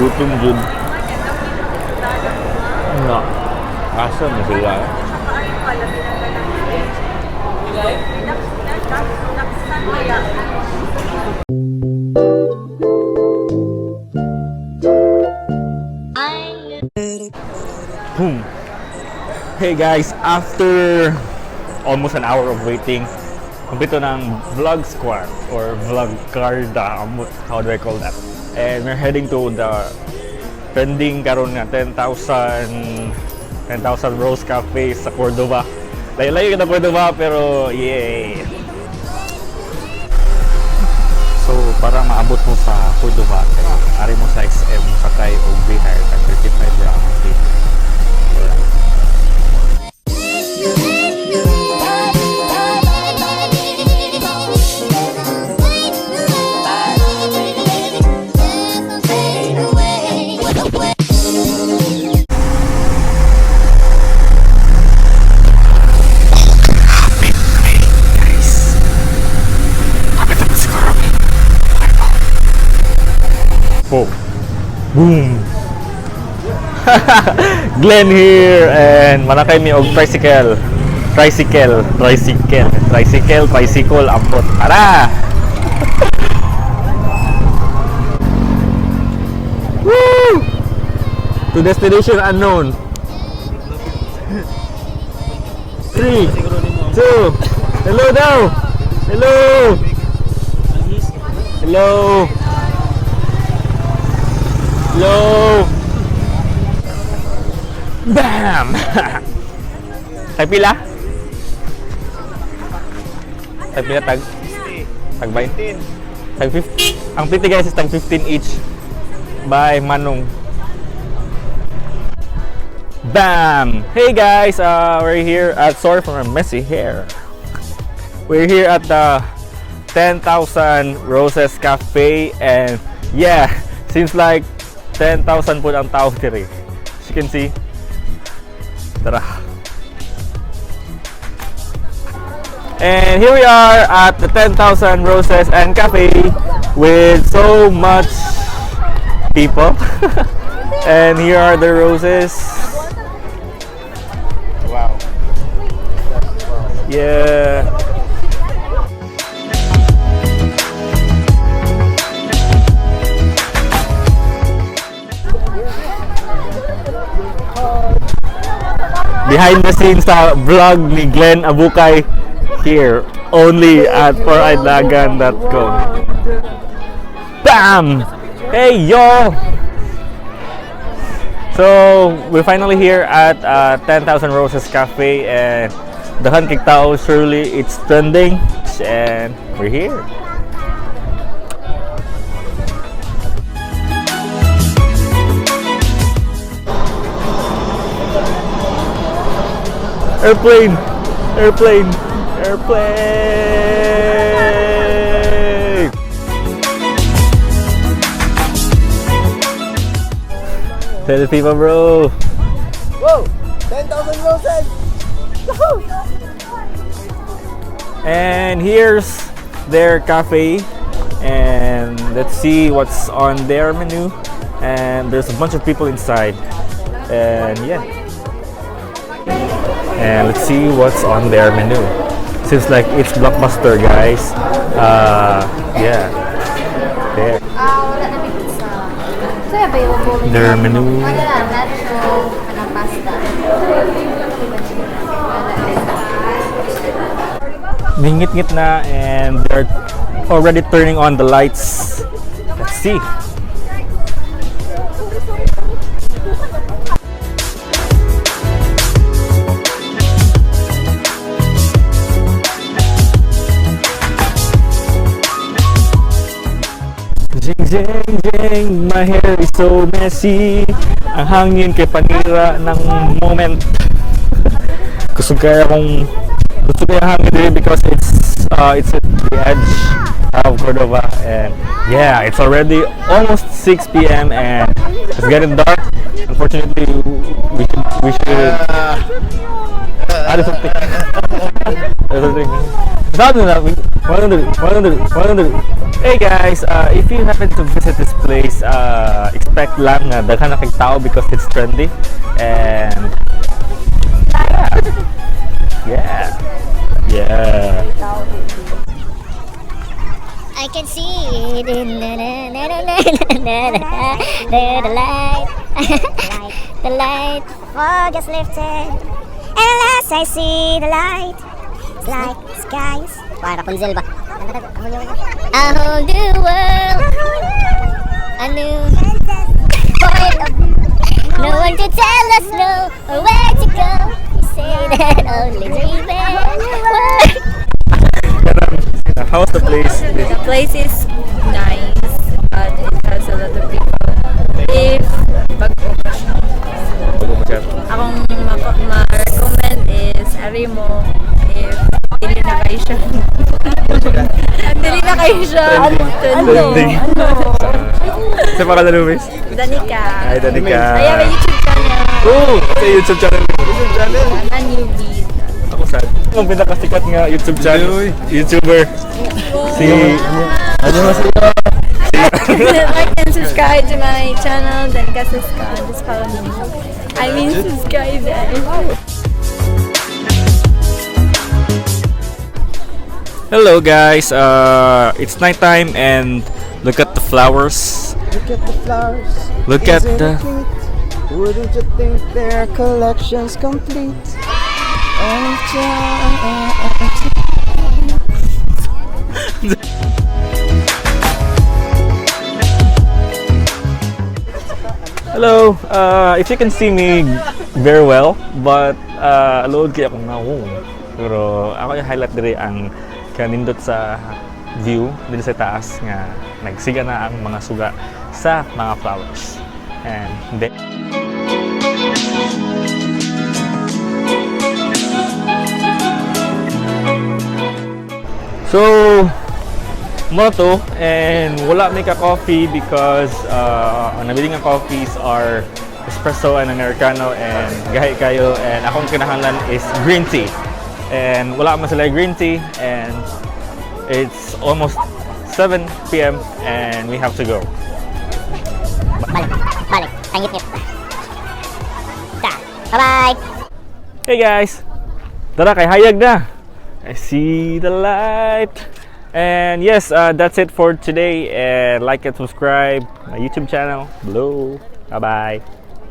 Gutom jud. Na. Asa na sila? Hey guys, after almost an hour of waiting, kumpleto ng vlog squad or vlog carda, how do I call that? And we're heading to the trending karon nga 10,000 Rose Cafe sa Cordova. Layo-layo kita Cordova pero yay! So para maabot mo sa Cordova, ari mo sa SM sakay og vhire tag 35 ra ang fee. Oh. Boom! Glenn here and manakay mi og tricycle ambot para. Woo! To destination unknown. 3 2 hello daw. Hello. Bam! Tag pila? Tag 20. Tag 15. Ang 50 guys is tag 15 each. By Manong. Bam! Hey guys, we're here at, sorry for my messy hair. We're here at the 10,000 Roses Cafe and yeah, seems like 10,000 po ang tao diri. As you can see. Tara. And here we are at the 10,000 Roses and Cafe with so much people. And here are the roses. Wow. Yeah. Behind the scenes sa vlog ni Glenn Abucay here only at foureyedlagan.com. Bam! Hey yo! So we're finally here at 10,000 Roses Cafe and dahan kay tao, surely it's trending and we're here. Airplane! 10 people, bro! Whoa! 10,000 roses! Woohoo! And here's their cafe, and let's see what's on their menu. And there's a bunch of people inside, and yeah. And let's see what's on their menu. Seems like it's blockbuster, guys. Yeah. There. Wala na may pizza. So, available. Their menu. Nacho, pasta. Ngit-ngit na, and they're already turning on the lights. Let's see. Jeng, my hair is so messy. Ang hangin kay panira ng moment. Gusto kaya hangin dito because it's at the edge of Cordova, and yeah, it's already almost 6 p.m. and it's getting dark. Unfortunately, we should add something. There's something. It's not enough. 100. Hey guys, if you happen to visit this place, expect lang na daghan na kay tao because it's trendy. And yeah. I can see the light. The light. Fog is lifted. And as I see the light, it's like skies. Wah, Rapunzel ba? A whole new world. A new point of view. No one to tell us no or where to go. We say that only dreaming. How's the place? The place is nice, but it has a lot of people. If bago pa siya. Akong ma-recommend is Arimo if dili na kayo siya. Dili na kayo siya. Trending. Sa pangalan mo, miss? Danica. Ay, Danica. I have a YouTube channel. Oh! Sa YouTube channel. A newbie. Ako sad. Ang pinakasikat nga YouTube channel. YouTuber. Si... Like and subscribe to my channel. Danica Siska. Just follow me. I mean subscribe. Hello guys, it's nighttime and look at the flowers. Look at the flowers. Look at Isn't the... it neat? Wouldn't you think their collection's complete? Hello, if you can see me very well, but load kaya akong naong. Pero ako yung highlight diri ang kanindot sa view dito sa taas nga nagsiga na ang mga suga sa mga flowers. And then so mo to, and wala may ka-coffee because ang nabili nga coffees are espresso and americano and gahi kayo, and akong kinahanglan is green tea. And wala man sila green tea, and it's almost 7 p.m. and we have to go. Balik. Tangit-ngit. Bye-bye. Hey guys! Tara, kay hayag na! I see the light! And yes, that's it for today. And like and subscribe my YouTube channel below. Bye-bye.